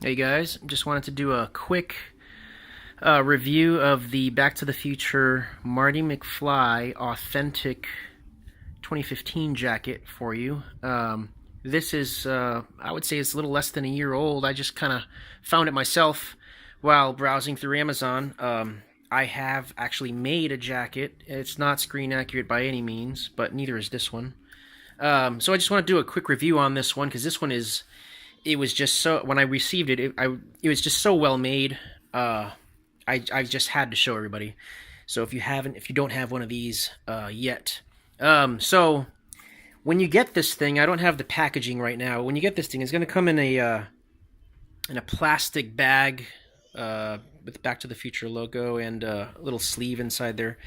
Hey guys, just wanted to do a quick review of the Back to the Future Marty McFly authentic 2015 jacket for you. This is, I would say it's a little less than a year old. I just kind of found it myself while browsing through Amazon. I have actually made a jacket. It's not screen accurate by any means, but neither is this one. So I just want to do a quick review on this one because this one is it was just so when I received it, it was just so well made. I just had to show everybody. So if you don't have one of these yet, so when you get this thing, I don't have the packaging right now. When you get this thing, it's going to come in a plastic bag with the Back to the Future logo and a little sleeve inside there.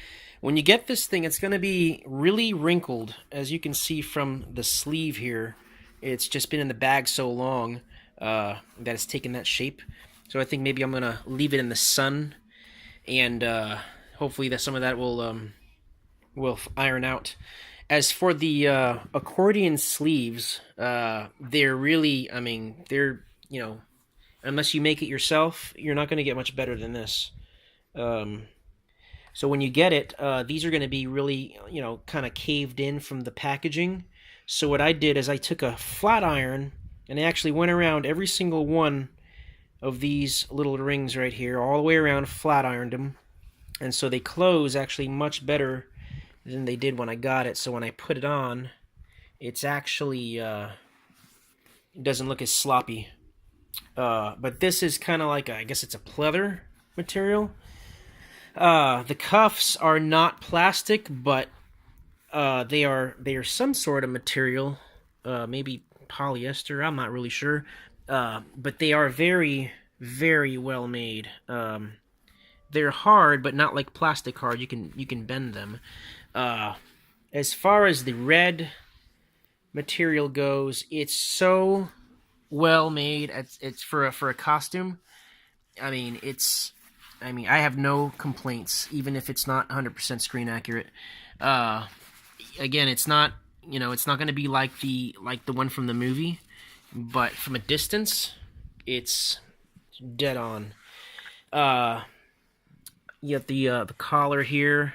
When you get this thing, it's going to be really wrinkled, as you can see from the sleeve here. It's just been in the bag so long that it's taken that shape. So I think maybe I'm gonna leave it in the sun, and hopefully that some of that will iron out. As for the accordion sleeves, they're really, I mean, unless you make it yourself, you're not gonna get much better than this. So when you get it, these are going to be really, kind of caved in from the packaging. So what I did is I took a flat iron and I actually went around every single one of these little rings right here, all the way around, flat ironed them. And so they close actually much better than they did when I got it. So when I put it on, it's actually, it doesn't look as sloppy. But this is kind of like, I guess it's a pleather material. The cuffs are not plastic, but they are some sort of material, maybe polyester. I'm not really sure, but they are very, very well made. They're hard, but not like plastic hard. You can bend them. As far as the red material goes, it's so well made. It's for a costume. I mean, I have no complaints, even if it's not 100% screen accurate. Again, it's not going to be like the one from the movie, but from a distance, it's dead on. Yet the collar here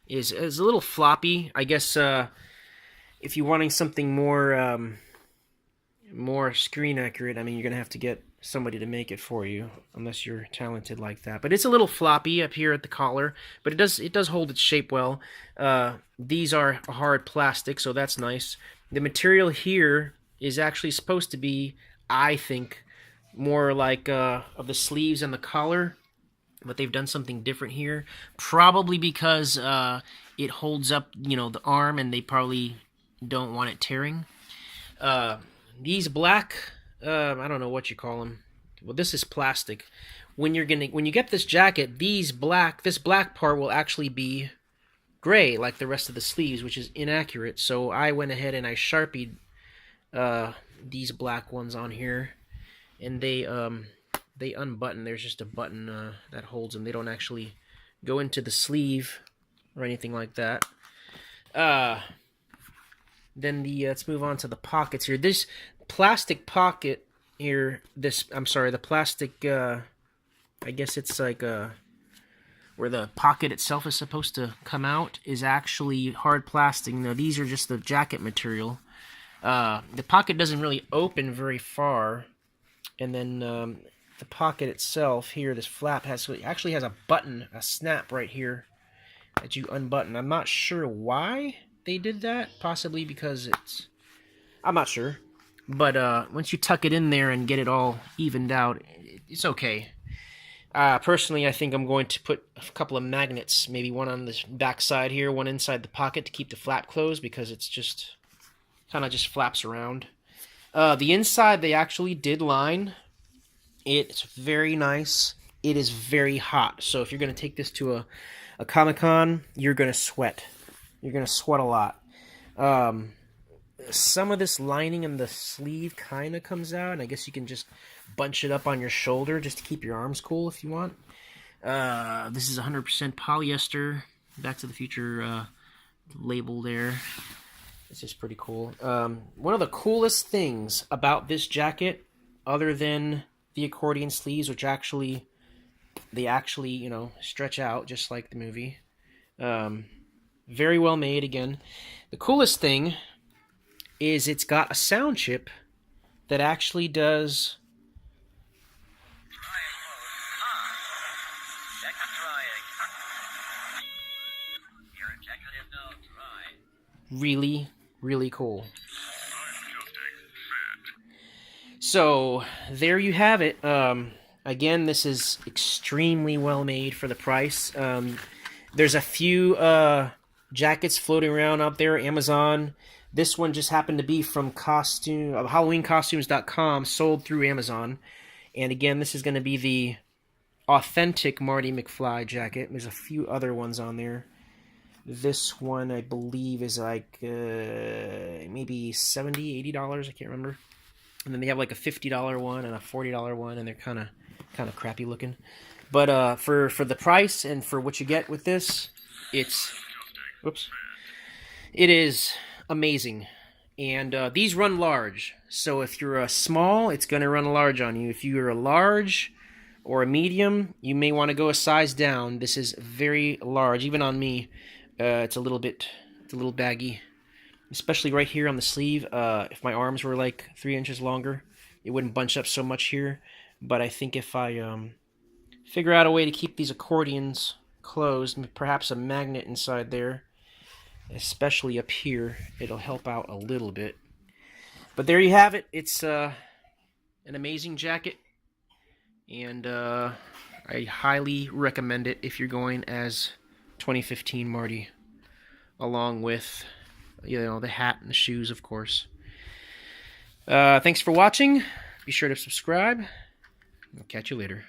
is a little floppy. I guess if you're wanting something more screen accurate, I mean, you're gonna have to get somebody to make it for you, unless you're talented like that. But it's a little floppy up here at the collar, but it does hold its shape well. These are hard plastic, so that's nice. The material here is actually supposed to be, I think, more like of the sleeves and the collar, but they've done something different here. Probably because it holds up, the arm, and they probably don't want it tearing. These black, I don't know what you call them. Well, this is plastic. When you get this jacket, this black part will actually be gray, like the rest of the sleeves, which is inaccurate. So I went ahead and I sharpied these black ones on here, and they unbutton. There's just a button that holds them. They don't actually go into the sleeve or anything like that. Then let's move on to the pockets here. This plastic pocket here, the plastic, I guess it's like where the pocket itself is supposed to come out, is actually hard plastic. Now these are just the jacket material. The pocket doesn't really open very far, and then the pocket itself here, this flap actually has a button, a snap right here that you unbutton. I'm not sure why they did that. Possibly because I'm not sure. But once you tuck it in there and get it all evened out, it's okay. Personally, I think I'm going to put a couple of magnets, maybe one on the back side here, one inside the pocket to keep the flap closed, because it's just kind of just flaps around. The inside, they actually did line. It's very nice. It is very hot. So if you're going to take this to a Comic-Con, you're going to sweat. You're going to sweat a lot. Some of this lining in the sleeve kind of comes out, and I guess you can just bunch it up on your shoulder just to keep your arms cool if you want. This is 100% polyester. Back to the Future label there. It's just pretty cool. One of the coolest things about this jacket, other than the accordion sleeves, which actually you know, stretch out just like the movie. Very well made. Again, the coolest thing is it's got a sound chip that actually does really, really cool. So there you have it. Again, this is extremely well made for the price. There's a few jackets floating around out there, Amazon. This one just happened to be from HalloweenCostumes.com, sold through Amazon. And again, this is going to be the authentic Marty McFly jacket. There's a few other ones on there. This one, I believe, is like maybe $70, $80. I can't remember. And then they have like a $50 one and a $40 one, and they're kind of crappy looking. But for the price and for what you get with this, it is amazing. And these run large. So if you're a small, it's going to run large on you. If you're a large or a medium, you may want to go a size down. This is very large. Even on me, it's a little baggy. Especially right here on the sleeve. If my arms were like 3 inches longer, it wouldn't bunch up so much here. But I think if I figure out a way to keep these accordions closed, perhaps a magnet inside there, especially up here, it'll help out a little bit. But there you have it. It's an amazing jacket, and I highly recommend it if you're going as 2015 Marty, along with, you know, the hat and the shoes, of course. Thanks for watching. Be sure to subscribe. I'll catch you later.